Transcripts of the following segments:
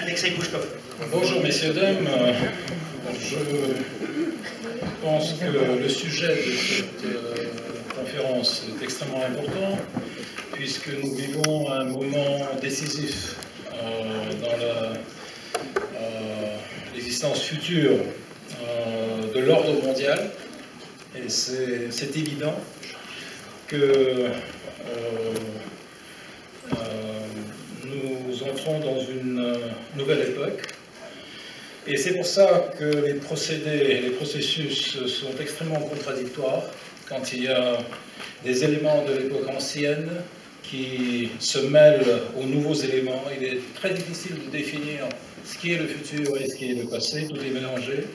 Alexei Pouchkov. Bonjour messieurs, dames. Je pense que le sujet de cette conférence est extrêmement important puisque nous vivons un moment décisif dans l'existence future de l'ordre mondial. Et c'est évident que nous entrons dans une nouvelle époque. Et c'est pour ça que les procédés et les processus sont extrêmement contradictoires quand il y a des éléments de l'époque ancienne qui se mêlent aux nouveaux éléments. Il est très difficile de définir ce qui est le futur et ce qui est le passé, tout est mélangé.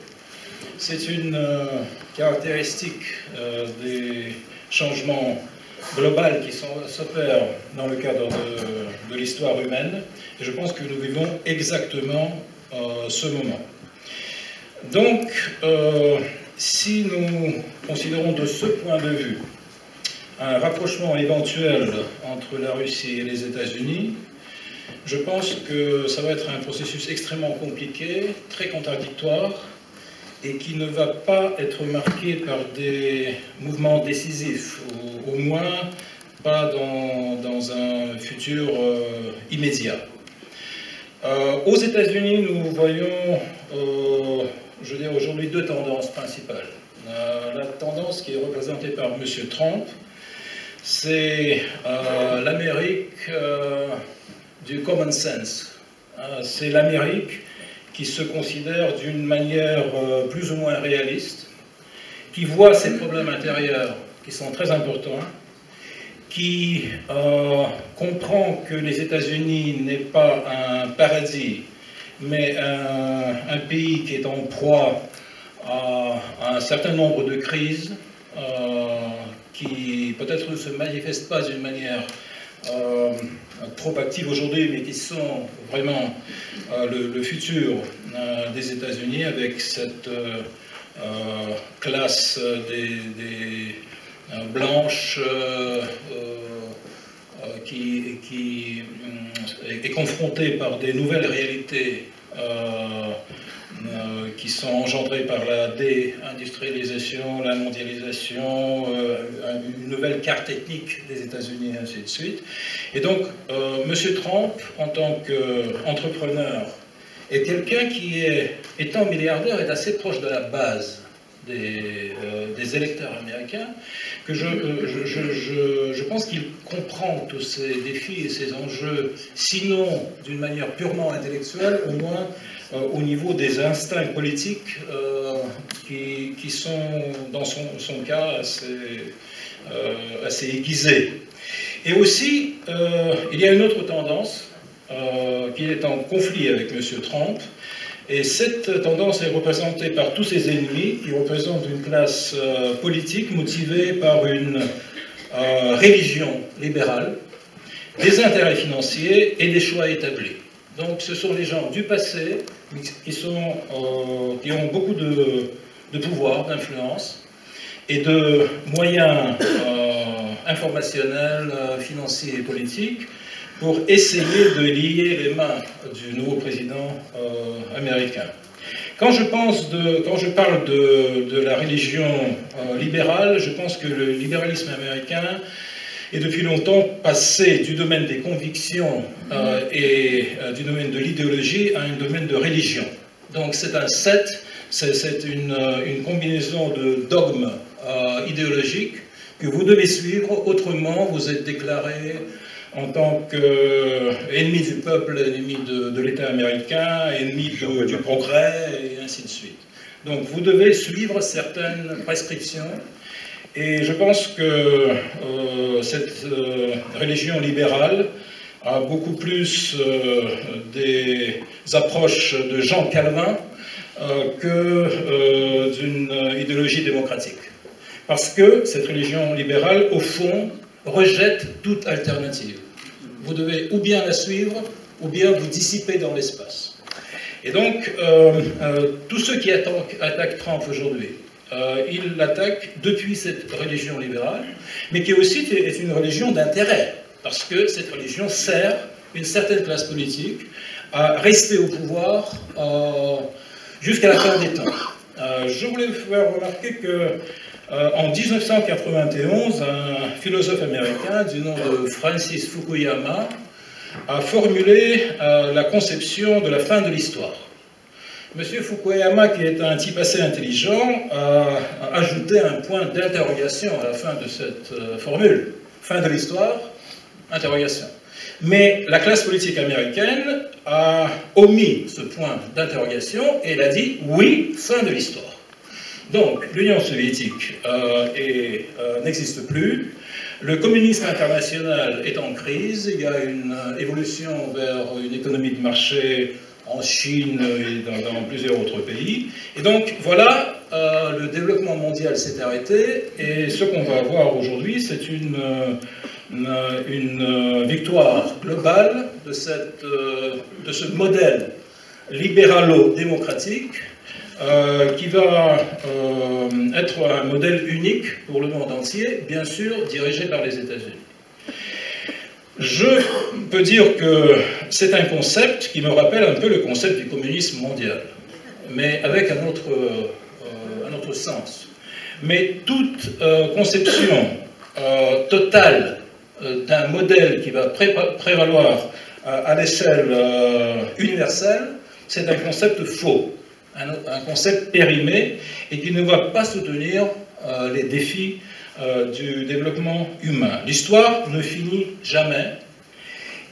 C'est une caractéristique des changements globaux qui s'opèrent dans le cadre de l'histoire humaine. Et je pense que nous vivons exactement ce moment. Donc, si nous considérons de ce point de vue un rapprochement éventuel entre la Russie et les États-Unis, je pense que ça va être un processus extrêmement compliqué, très contradictoire, et qui ne va pas être marqué par des mouvements décisifs, ou au moins pas dans un futur immédiat. Aux États-Unis, nous voyons, je veux dire, aujourd'hui deux tendances principales. La tendance qui est représentée par M. Trump, c'est l'Amérique du common sense. C'est l'Amérique qui se considère d'une manière plus ou moins réaliste, qui voit ses problèmes intérieurs qui sont très importants, qui comprend que les États-Unis n'est pas un paradis, mais un pays qui est en proie à un certain nombre de crises qui peut-être ne se manifestent pas d'une manière trop active aujourd'hui, mais qui sont vraiment le futur des États-Unis avec cette classe des blanches qui est confrontée par des nouvelles réalités qui sont engendrées par la déindustrialisation, la mondialisation, une nouvelle carte ethnique des États-Unis, et ainsi de suite. Et donc, M. Trump, en tant qu'entrepreneur, est quelqu'un qui, étant milliardaire, est assez proche de la base des électeurs américains, que je pense qu'il comprend tous ces défis et ces enjeux, sinon d'une manière purement intellectuelle, au moins au niveau des instincts politiques qui sont, dans son cas, assez aiguisés. Et aussi, il y a une autre tendance qui est en conflit avec M. Trump, et cette tendance est représentée par tous ses ennemis, qui représentent une classe politique motivée par une religion libérale, des intérêts financiers et des choix établis. Donc ce sont les gens du passé qui ont beaucoup de pouvoir, d'influence et de moyens informationnels, financiers et politiques pour essayer de lier les mains du nouveau président américain. Quand je parle de la religion libérale, je pense que le libéralisme américain est depuis longtemps passé du domaine des convictions et du domaine de l'idéologie à un domaine de religion. Donc c'est une combinaison de dogmes idéologiques que vous devez suivre, autrement vous êtes déclaré en tant qu'ennemi du peuple, ennemi de l'État américain, ennemi du progrès, et ainsi de suite. Donc vous devez suivre certaines prescriptions, et je pense que cette religion libérale a beaucoup plus des approches de Jean Calvin que d'une idéologie démocratique. Parce que cette religion libérale, au fond, rejette toute alternative. Vous devez ou bien la suivre, ou bien vous dissiper dans l'espace. Et donc, tous ceux qui attaquent Trump aujourd'hui, ils l'attaquent depuis cette religion libérale, mais qui aussi est une religion d'intérêt, parce que cette religion sert une certaine classe politique à rester au pouvoir jusqu'à la fin des temps. Je voulais vous faire remarquer que en 1991, un philosophe américain du nom de Francis Fukuyama a formulé la conception de la fin de l'histoire. Monsieur Fukuyama, qui est un type assez intelligent, a ajouté un point d'interrogation à la fin de cette formule. Fin de l'histoire, interrogation. Mais la classe politique américaine a omis ce point d'interrogation et elle a dit oui, fin de l'histoire. Donc, l'Union soviétique n'existe plus, le communisme international est en crise, il y a une évolution vers une économie de marché en Chine et dans plusieurs autres pays. Et donc, voilà, le développement mondial s'est arrêté, et ce qu'on va avoir aujourd'hui, c'est une victoire globale de ce modèle libéralo-démocratique qui va être un modèle unique pour le monde entier, bien sûr dirigé par les États-Unis. Je peux dire que c'est un concept qui me rappelle un peu le concept du communisme mondial, mais avec un autre sens. Mais toute conception totale d'un modèle qui va prévaloir à l'échelle universelle, c'est un concept faux, un concept périmé et qui ne va pas soutenir les défis du développement humain. L'histoire ne finit jamais.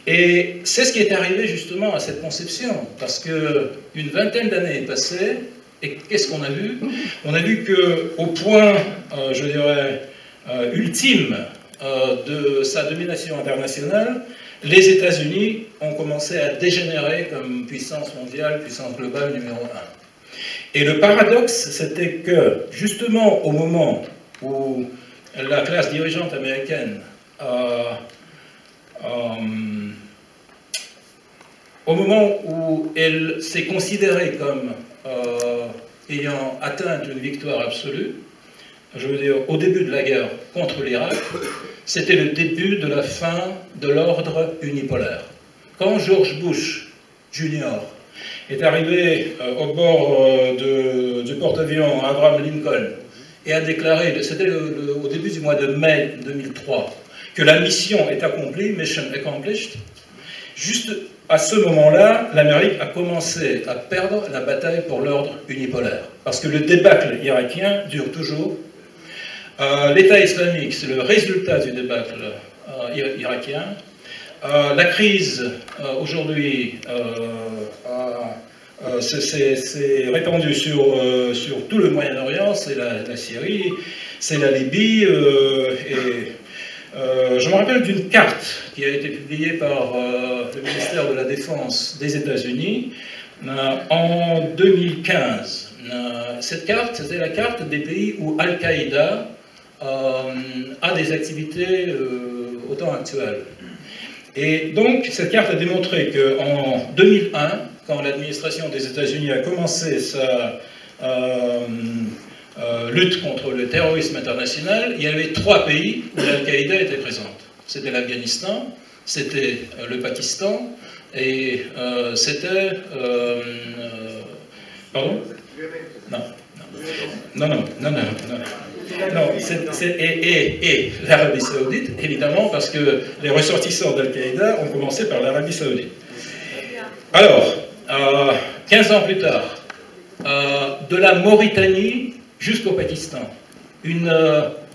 Et c'est ce qui est arrivé justement à cette conception, parce qu'une vingtaine d'années est passée, et qu'est-ce qu'on a vu? On a vu qu'au point, je dirais, ultime de sa domination internationale, les États-Unis ont commencé à dégénérer comme puissance mondiale, puissance globale numéro 1. Et le paradoxe, c'était que, justement, au moment où la classe dirigeante américaine au moment où elle s'est considérée comme ayant atteint une victoire absolue, je veux dire au début de la guerre contre l'Irak, c'était le début de la fin de l'ordre unipolaire. Quand George Bush Jr. est arrivé au bord du porte-avions Abraham Lincoln et a déclaré, c'était au début du mois de mai 2003, que la mission est accomplie, mission accomplished, juste à ce moment-là, l'Amérique a commencé à perdre la bataille pour l'ordre unipolaire. Parce que le débâcle irakien dure toujours. L'État islamique, c'est le résultat du débâcle irakien. La crise, aujourd'hui, s'est répandue sur tout le Moyen-Orient, c'est la Syrie, c'est la Libye, je me rappelle d'une carte qui a été publiée par le ministère de la Défense des États-Unis en 2015. Cette carte, c'était la carte des pays où Al-Qaïda a des activités au temps actuel. Et donc, cette carte a démontré qu'en 2001, quand l'administration des États-Unis a commencé sa lutte contre le terrorisme international, il y avait 3 pays où l'Al-Qaïda était présente. C'était l'Afghanistan, c'était le Pakistan et c'était... pardon? Non. Et l'Arabie Saoudite, évidemment, parce que les ressortissants d'Al-Qaïda ont commencé par l'Arabie Saoudite. Alors, 15 ans plus tard, de la Mauritanie jusqu'au Pakistan, une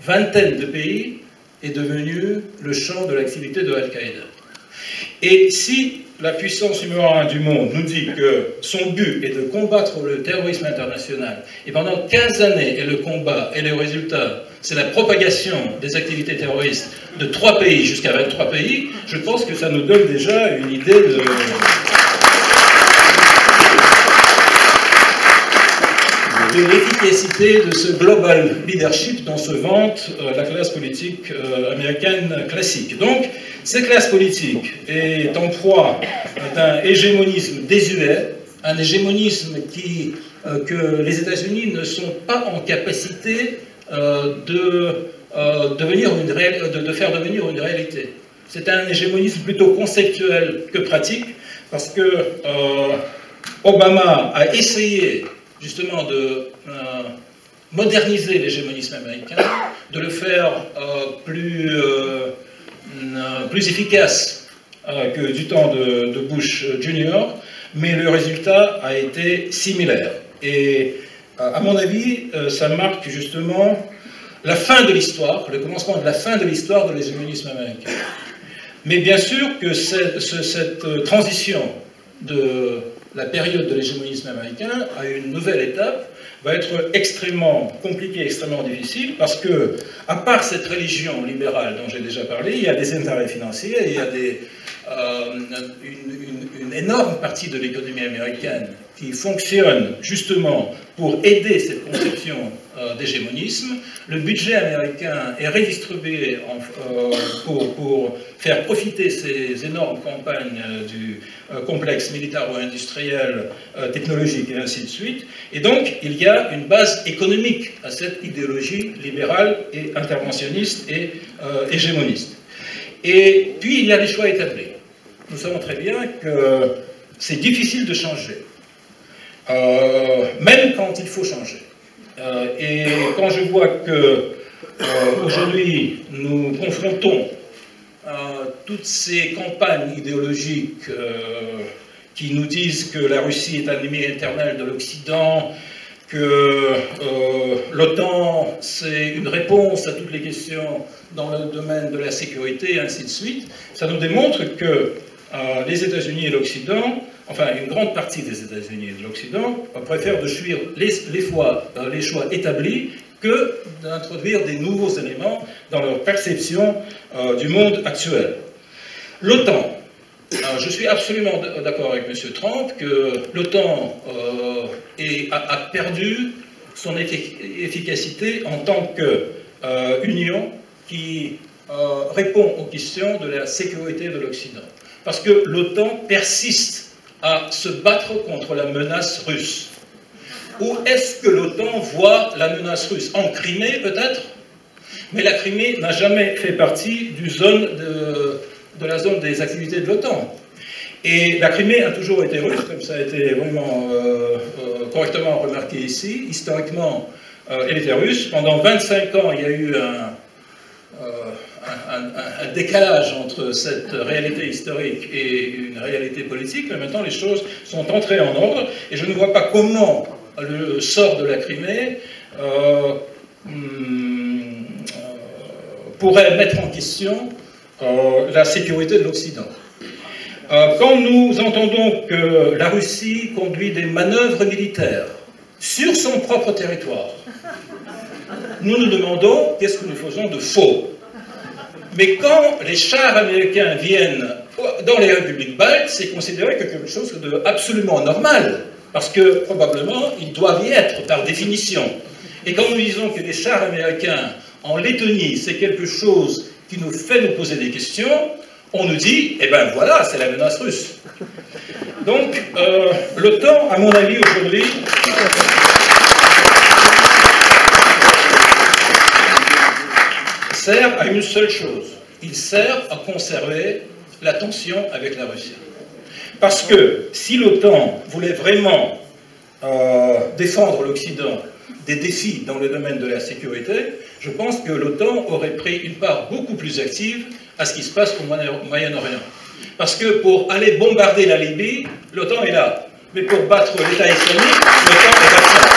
vingtaine de pays est devenu le champ de l'activité de Al-Qaïda. Et si la puissance numéro 1 du monde nous dit que son but est de combattre le terrorisme international, et pendant 15 années, et le combat, et le résultat, c'est la propagation des activités terroristes de 3 pays jusqu'à 23 pays, je pense que ça nous donne déjà une idée de l'efficacité de ce global leadership dont se vante la classe politique américaine classique. Donc, cette classe politique est en proie d'un hégémonisme désuet, un hégémonisme que les États-Unis ne sont pas en capacité de faire devenir une réalité. C'est un hégémonisme plutôt conceptuel que pratique, Parce que Obama a essayé justement de moderniser l'hégémonisme américain, de le faire plus efficace que du temps de Bush Jr., mais le résultat a été similaire. Et à mon avis, ça marque justement la fin de l'histoire, le commencement de la fin de l'histoire de l'hégémonisme américain. Mais bien sûr que cette transition de la période de l'hégémonisme américain à une nouvelle étape va être extrêmement compliquée, extrêmement difficile, parce que, à part cette religion libérale dont j'ai déjà parlé, il y a des intérêts financiers, il y a une énorme partie de l'économie américaine qui fonctionne justement pour aider cette conception d'hégémonisme. Le budget américain est redistribué pour faire profiter ces énormes campagnes du complexe militaro-industriel, technologique et ainsi de suite. Et donc, il y a une base économique à cette idéologie libérale et interventionniste et hégémoniste. Et puis, il y a des choix établis. Nous savons très bien que c'est difficile de changer, même quand il faut changer. Et quand je vois que aujourd'hui nous confrontons toutes ces campagnes idéologiques qui nous disent que la Russie est un ennemi éternel de l'Occident, que l'OTAN c'est une réponse à toutes les questions dans le domaine de la sécurité, et ainsi de suite, ça nous démontre que les États-Unis et l'Occident, enfin une grande partie des États-Unis et de l'Occident, préfèrent de suivre les choix établis que d'introduire des nouveaux éléments dans leur perception du monde actuel. L'OTAN, je suis absolument d'accord avec M. Trump que l'OTAN a perdu son efficacité en tant qu'union qui répond aux questions de la sécurité de l'Occident. Parce que l'OTAN persiste à se battre contre la menace russe. Où est-ce que l'OTAN voit la menace russe? En Crimée, peut-être? Mais la Crimée n'a jamais fait partie de la zone des activités de l'OTAN. Et la Crimée a toujours été russe, comme ça a été vraiment correctement remarqué ici. Historiquement, elle était russe. Pendant 25 ans, il y a eu un décalage entre cette réalité historique et une réalité politique, mais maintenant les choses sont entrées en ordre, et je ne vois pas comment le sort de la Crimée pourrait mettre en question la sécurité de l'Occident. Quand nous entendons que la Russie conduit des manœuvres militaires sur son propre territoire, nous nous demandons qu'est-ce que nous faisons de faux. Mais quand les chars américains viennent dans les républiques baltes, c'est considéré comme quelque chose d'absolument normal, parce que probablement ils doivent y être par définition. Et quand nous disons que les chars américains en Lettonie, c'est quelque chose qui nous fait nous poser des questions, on nous dit, eh ben voilà, c'est la menace russe. Donc, l'OTAN, à mon avis, aujourd'hui, sert à une seule chose. Il sert à conserver la tension avec la Russie. Parce que si l'OTAN voulait vraiment défendre l'Occident des défis dans le domaine de la sécurité, je pense que l'OTAN aurait pris une part beaucoup plus active à ce qui se passe au Moyen-Orient. Parce que pour aller bombarder la Libye, l'OTAN est là. Mais pour battre l'État islamique, l'OTAN est absent.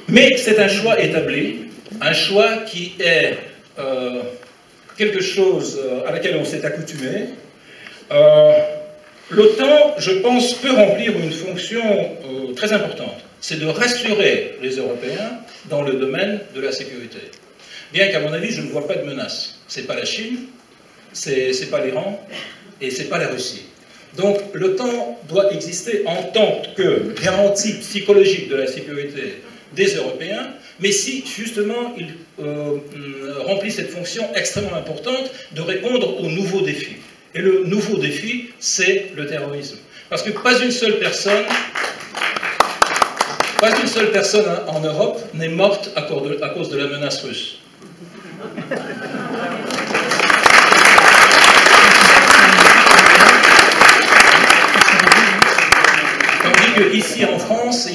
Mais c'est un choix établi, un choix qui est quelque chose à laquelle on s'est accoutumé. L'OTAN, je pense, peut remplir une fonction très importante. C'est de rassurer les Européens dans le domaine de la sécurité. Bien qu'à mon avis, je ne vois pas de menace. Ce n'est pas la Chine, c'est pas l'Iran et c'est pas la Russie. Donc l'OTAN doit exister en tant que garantie psychologique de la sécurité des Européens, mais si justement il remplit cette fonction extrêmement importante de répondre aux nouveaux défis. Et le nouveau défi, c'est le terrorisme. Parce que pas une seule personne en Europe n'est morte à cause de la menace russe.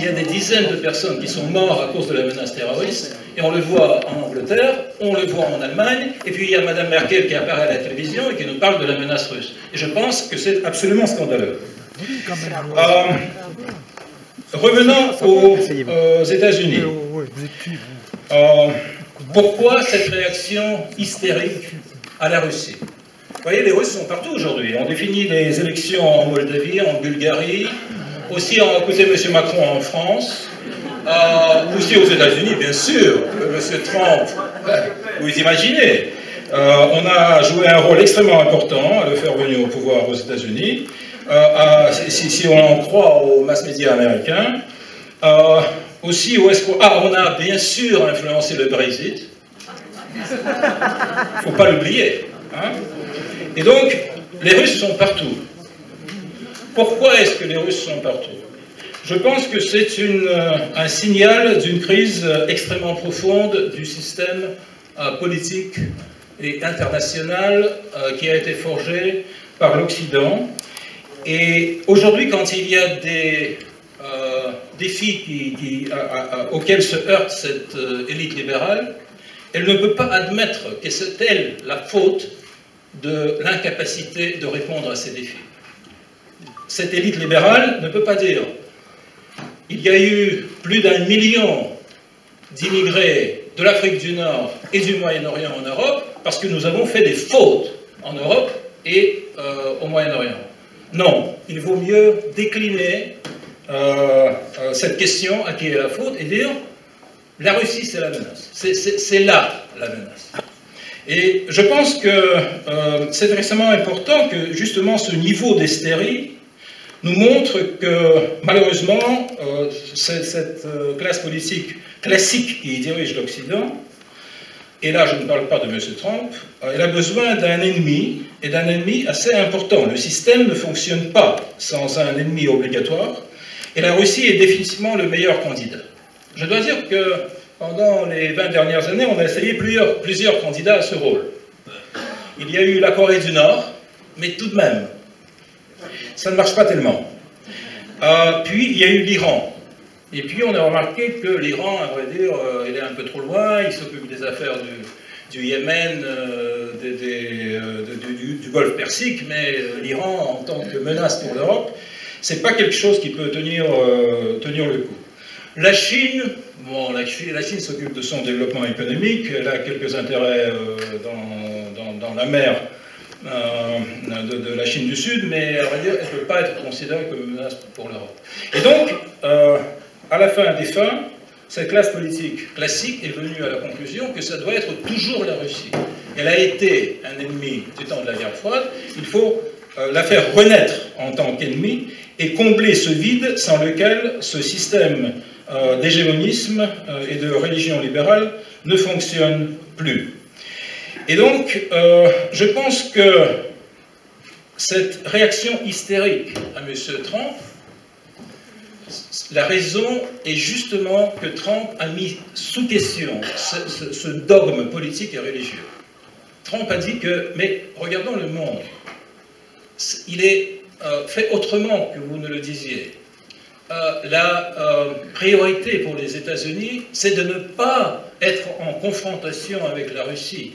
il y a des dizaines de personnes qui sont mortes à cause de la menace terroriste, et on le voit en Angleterre, on le voit en Allemagne, et puis il y a Mme Merkel qui apparaît à la télévision et qui nous parle de la menace russe. Et je pense que c'est absolument scandaleux. Revenons aux États-Unis. Pourquoi cette réaction hystérique à la Russie? Vous voyez, les Russes sont partout aujourd'hui. On définit les élections en Moldavie, en Bulgarie, aussi on a écouté M. Macron en France, aussi aux États-Unis, bien sûr, M. Trump, vous imaginez. On a joué un rôle extrêmement important à le faire venir au pouvoir aux États-Unis, si on en croit aux mass médias américains. Aussi, où est-ce qu'on... on a bien sûr influencé le Brexit. Il ne faut pas l'oublier. Hein? Et donc, les Russes sont partout. Pourquoi est-ce que les Russes sont partout? Je pense que c'est un signal d'une crise extrêmement profonde du système politique et international qui a été forgé par l'Occident. Et aujourd'hui, quand il y a des défis auxquels se heurte cette élite libérale, elle ne peut pas admettre que c'est elle la faute de l'incapacité de répondre à ces défis. Cette élite libérale ne peut pas dire il y a eu plus d'1 million d'immigrés de l'Afrique du Nord et du Moyen-Orient en Europe parce que nous avons fait des fautes en Europe et au Moyen-Orient. Non, il vaut mieux décliner cette question à qui est la faute et dire la Russie c'est la menace. C'est là la menace. Et je pense que c'est extrêmement important que justement ce niveau d'hystérie nous montre que malheureusement cette classe politique classique qui dirige l'Occident, et là je ne parle pas de M. Trump, elle a besoin d'un ennemi, et d'un ennemi assez important. Le système ne fonctionne pas sans un ennemi obligatoire, et la Russie est définitivement le meilleur candidat. Je dois dire que pendant les 20 dernières années, on a essayé plusieurs candidats à ce rôle. Il y a eu la Corée du Nord, mais tout de même, ça ne marche pas tellement. Puis il y a eu l'Iran. Et puis on a remarqué que l'Iran, à vrai dire, il est un peu trop loin, il s'occupe des affaires du Yémen, du Golfe Persique, mais l'Iran, en tant que menace pour l'Europe, c'est pas quelque chose qui peut tenir le coup. La Chine, bon, la Chine s'occupe de son développement économique, elle a quelques intérêts dans la mer de la Chine du Sud, mais à vrai dire, elle ne peut pas être considérée comme une menace pour l'Europe. Et donc, à la fin des fins, cette classe politique classique est venue à la conclusion que ça doit être toujours la Russie. Elle a été un ennemi du temps de la guerre froide, il faut la faire renaître en tant qu'ennemi et combler ce vide sans lequel ce système d'hégémonisme et de religion libérale ne fonctionne plus. Et donc, je pense que cette réaction hystérique à M. Trump, la raison est justement que Trump a mis sous question ce dogme politique et religieux. Trump a dit que, mais regardons le monde, il est fait autrement que vous ne le disiez. La priorité pour les États-Unis, c'est de ne pas être en confrontation avec la Russie,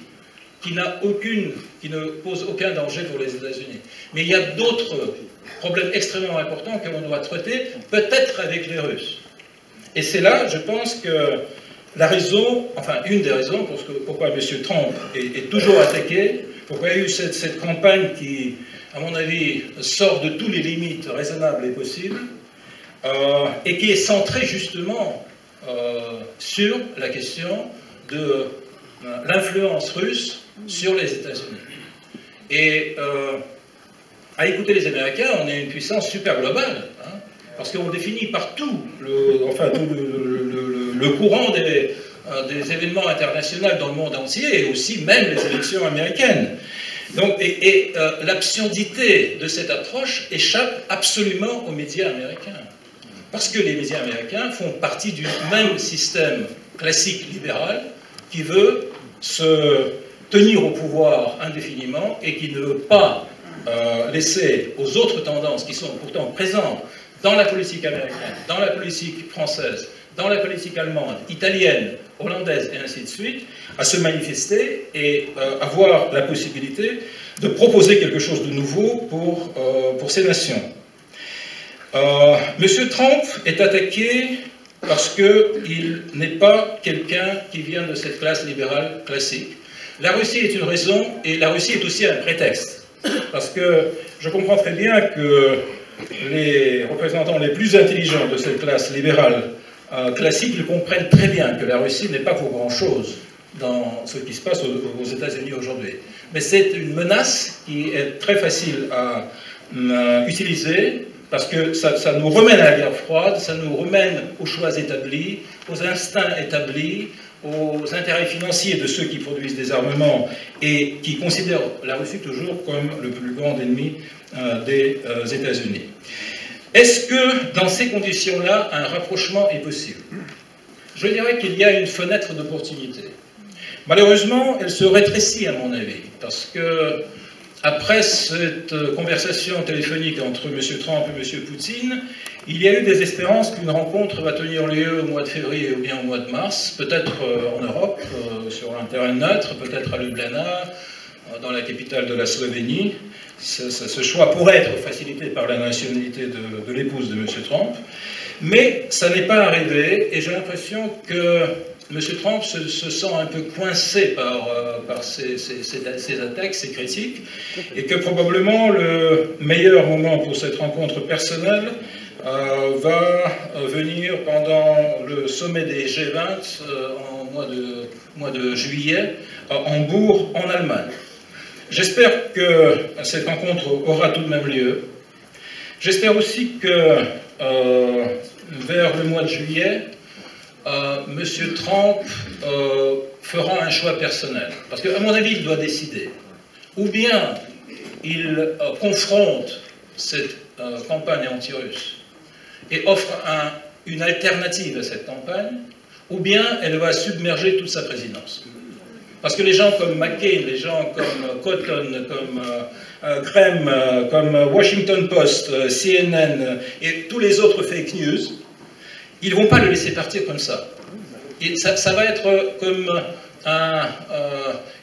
qui ne pose aucun danger pour les États-Unis. Mais il y a d'autres problèmes extrêmement importants que l'on doit traiter, peut-être avec les Russes. Et c'est là, je pense que la raison, enfin une des raisons pourquoi M. Trump est toujours attaqué, pourquoi il y a eu cette campagne qui, à mon avis, sort de toutes les limites raisonnables et possibles, et qui est centrée justement sur la question de l'influence russe sur les États-Unis. Et à écouter les Américains, on est une puissance super globale, hein, parce qu'on définit partout le courant des événements internationaux dans le monde entier, et aussi même les élections américaines. Donc, l'absurdité de cette approche échappe absolument aux médias américains. Parce que les médias américains font partie du même système classique libéral qui veut se tenir au pouvoir indéfiniment et qui ne veut pas laisser aux autres tendances qui sont pourtant présentes dans la politique américaine, dans la politique française, dans la politique allemande, italienne, hollandaise et ainsi de suite, à se manifester et avoir la possibilité de proposer quelque chose de nouveau pour ces nations. Monsieur Trump est attaqué parce qu'il n'est pas quelqu'un qui vient de cette classe libérale classique. La Russie est une raison et la Russie est aussi un prétexte. Parce que je comprends très bien que les représentants les plus intelligents de cette classe libérale classique le comprennent très bien que la Russie n'est pas pour grand-chose dans ce qui se passe aux États-Unis aujourd'hui. Mais c'est une menace qui est très facile à utiliser parce que ça nous remène à la guerre froide, ça nous remène aux choix établis, aux instincts établis, aux intérêts financiers de ceux qui produisent des armements et qui considèrent la Russie toujours comme le plus grand ennemi des États-Unis. Est-ce que, dans ces conditions-là, un rapprochement est possible? Je dirais qu'il y a une fenêtre d'opportunité. Malheureusement, elle se rétrécit, à mon avis, parce que, après cette conversation téléphonique entre M. Trump et M. Poutine, il y a eu des espérances qu'une rencontre va tenir lieu au mois de février ou bien au mois de mars, peut-être en Europe, sur un terrain neutre, peut-être à Ljubljana, dans la capitale de la Slovénie. Ce choix pourrait être facilité par la nationalité de l'épouse de M. Trump, mais ça n'est pas arrivé, et j'ai l'impression que M. Trump se sent un peu coincé par ces attaques, ces critiques, et que probablement le meilleur moment pour cette rencontre personnelle va venir pendant le sommet des G20 en mois de juillet à Hambourg, en Allemagne. J'espère que cette rencontre aura tout de même lieu. J'espère aussi que vers le mois de juillet, M. Trump fera un choix personnel. Parce qu'à mon avis, il doit décider. Ou bien il confronte cette campagne anti-russe et offre une alternative à cette campagne, ou bien elle va submerger toute sa présidence. Parce que les gens comme McCain, les gens comme Cotton, comme Graham, comme Washington Post, CNN et tous les autres fake news, ils ne vont pas le laisser partir comme ça. Et ça va être comme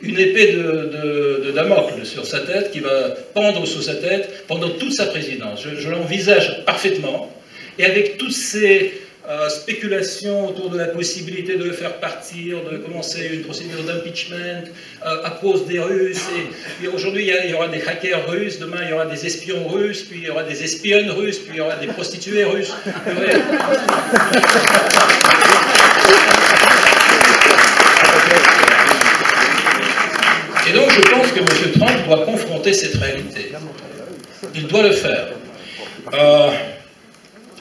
une épée de Damoclès sur sa tête qui va pendre sur sa tête pendant toute sa présidence. Je l'envisage parfaitement. Et avec toutes ces spéculations autour de la possibilité de le faire partir, de commencer une procédure d'impeachment à cause des Russes. Et aujourd'hui, il y aura des hackers russes, demain, il y aura des espions russes, puis il y aura des espionnes russes, puis il y aura des prostituées russes. Et donc, je pense que M. Trump doit confronter cette réalité. Il doit le faire.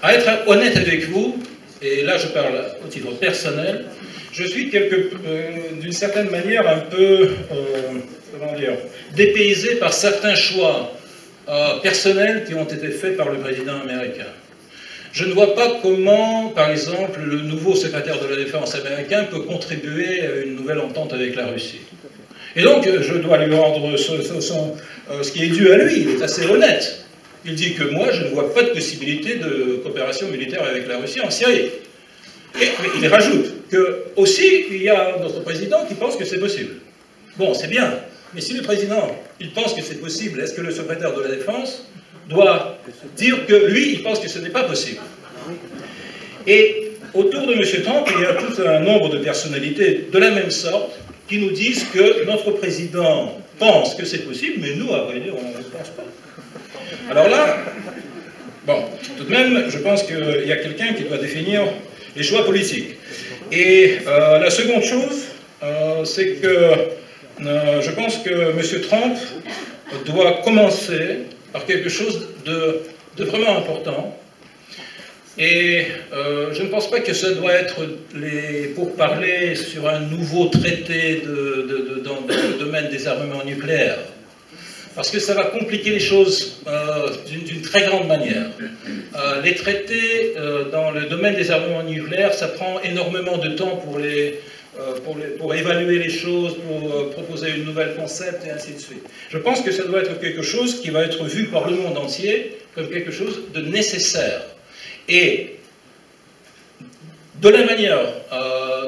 À être honnête avec vous, et là je parle au titre personnel, je suis d'une certaine manière un peu, comment dire, dépaysé par certains choix personnels qui ont été faits par le président américain. Je ne vois pas comment, par exemple, le nouveau secrétaire de la Défense américain peut contribuer à une nouvelle entente avec la Russie. Et donc, je dois lui rendre ce qui est dû à lui, il est assez honnête. Il dit que moi, je ne vois pas de possibilité de coopération militaire avec la Russie en Syrie. Et il rajoute que aussi, il y a notre président qui pense que c'est possible. Bon, c'est bien, mais si le président, il pense que c'est possible, est-ce que le secrétaire de la Défense doit dire que lui, il pense que ce n'est pas possible? Et autour de M. Trump, il y a tout un nombre de personnalités de la même sorte qui nous disent que notre président pense que c'est possible, mais nous, à vrai dire, on ne le pense pas. Alors là, bon, tout de même, je pense qu'il y a quelqu'un qui doit définir les choix politiques. Et la seconde chose, c'est que je pense que M. Trump doit commencer par quelque chose de vraiment important. Et je ne pense pas que ça doit être pour parler sur un nouveau traité dans le domaine des armements nucléaires. Parce que ça va compliquer les choses d'une très grande manière. Les traités dans le domaine des armements nucléaires, ça prend énormément de temps pour évaluer les choses, pour proposer une nouvelle concept et ainsi de suite. Je pense que ça doit être quelque chose qui va être vu par le monde entier comme quelque chose de nécessaire. Et de la manière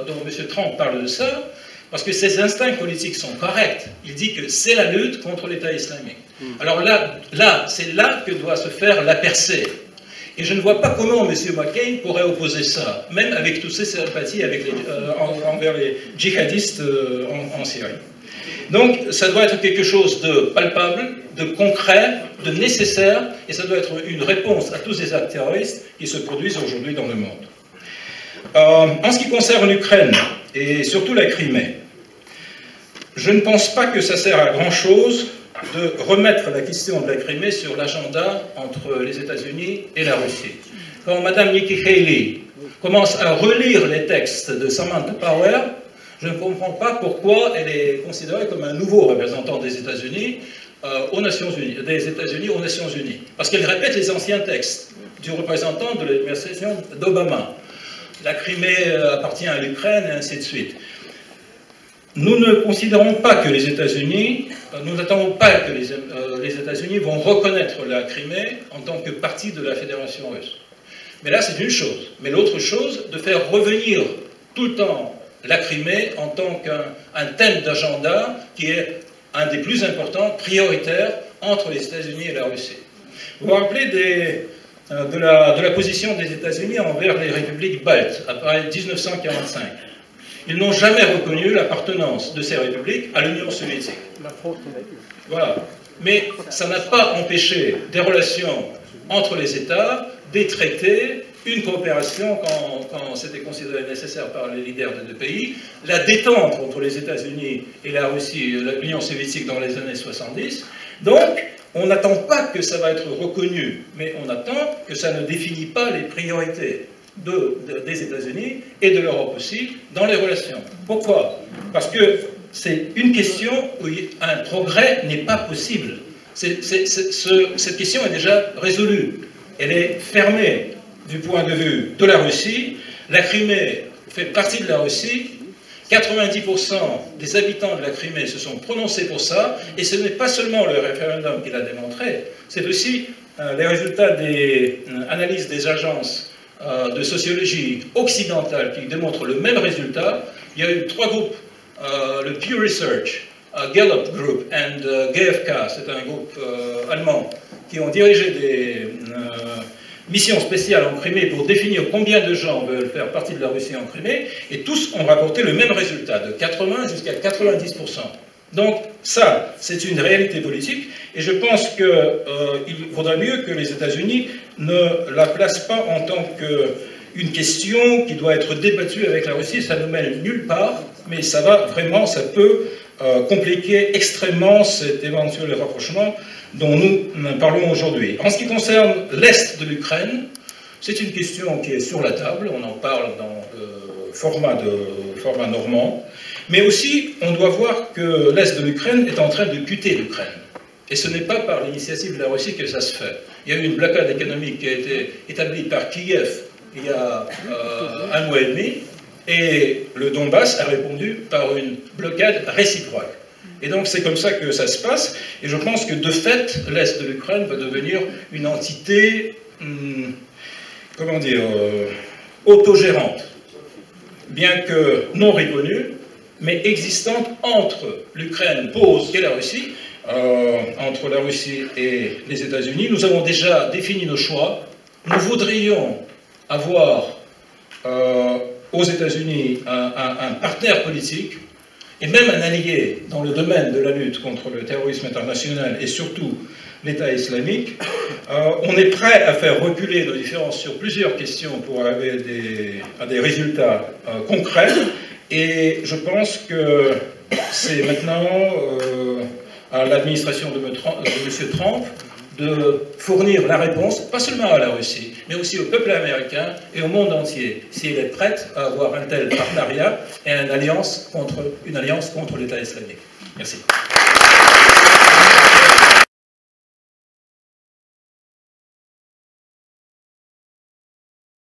dont M. Trump parle de ça, parce que ses instincts politiques sont corrects, il dit que c'est la lutte contre l'État islamique. Alors là c'est là que doit se faire la percée. Et je ne vois pas comment M. McCain pourrait opposer ça, même avec toutes ses sympathies envers les djihadistes en Syrie. Donc ça doit être quelque chose de palpable, de concret, de nécessaire, et ça doit être une réponse à tous ces actes terroristes qui se produisent aujourd'hui dans le monde. En ce qui concerne l'Ukraine, et surtout la Crimée, je ne pense pas que ça sert à grand-chose de remettre la question de la Crimée sur l'agenda entre les États-Unis et la Russie. Quand Mme Nikki Haley commence à relire les textes de Samantha Power, je ne comprends pas pourquoi elle est considérée comme un nouveau représentant des États-Unis aux Nations Unies, parce qu'elle répète les anciens textes du représentant de l'administration d'Obama. La Crimée appartient à l'Ukraine, et ainsi de suite. Nous ne considérons pas que les États-Unis, nous n'attendons pas que les États-Unis vont reconnaître la Crimée en tant que partie de la Fédération russe. Mais là, c'est une chose. Mais l'autre chose, de faire revenir tout le temps la Crimée en tant qu'un thème d'agenda qui est un des plus importants, prioritaires, entre les États-Unis et la Russie. Vous vous rappelez de la position des États-Unis envers les républiques baltes, après 1945. Ils n'ont jamais reconnu l'appartenance de ces républiques à l'Union soviétique. Voilà. Mais ça n'a pas empêché des relations entre les États, des traités, une coopération quand c'était considéré nécessaire par les leaders des deux pays, la détente entre les États-Unis et la Russie, l'Union soviétique dans les années 70. Donc, on n'attend pas que ça va être reconnu, mais on attend que ça ne définit pas les priorités des États-Unis et de l'Europe aussi dans les relations. Pourquoi? Parce que c'est une question où un progrès n'est pas possible. Cette question est déjà résolue. Elle est fermée du point de vue de la Russie. La Crimée fait partie de la Russie. 90% des habitants de la Crimée se sont prononcés pour ça, et ce n'est pas seulement le référendum qui l'a démontré, c'est aussi les résultats des analyses des agences de sociologie occidentale qui démontrent le même résultat. Il y a eu 3 groupes, le Pew Research, Gallup Group et GfK, c'est un groupe allemand, qui ont dirigé des mission spéciale en Crimée pour définir combien de gens veulent faire partie de la Russie en Crimée, et tous ont rapporté le même résultat, de 80 jusqu'à 90%. Donc ça, c'est une réalité politique, et je pense qu'il vaudrait mieux que les États-Unis ne la placent pas en tant qu'une question qui doit être débattue avec la Russie. Ça ne mène nulle part, mais ça va vraiment, ça peut compliquer extrêmement cet éventuel rapprochement dont nous parlons aujourd'hui. En ce qui concerne l'Est de l'Ukraine, c'est une question qui est sur la table, on en parle dans le format normand, mais aussi on doit voir que l'Est de l'Ukraine est en train de quitter l'Ukraine. Et ce n'est pas par l'initiative de la Russie que ça se fait. Il y a eu une blocade économique qui a été établie par Kiev il y a 1 mois et demi, et le Donbass a répondu par une blocade réciproque. Et donc c'est comme ça que ça se passe, et je pense que de fait, l'Est de l'Ukraine va devenir une entité, comment dire, autogérante, bien que non reconnue, mais existante entre l'Ukraine pose et la Russie, entre la Russie et les États-Unis. Nous avons déjà défini nos choix. Nous voudrions avoir aux États-Unis un partenaire politique, et même un allié dans le domaine de la lutte contre le terrorisme international et surtout l'État islamique. On est prêt à faire reculer nos différences sur plusieurs questions pour arriver à des résultats concrets, et je pense que c'est maintenant à l'administration de M. Trump de fournir la réponse, pas seulement à la Russie, mais aussi au peuple américain et au monde entier, si elle est prête à avoir un tel partenariat et une alliance contre l'État islamique. Merci.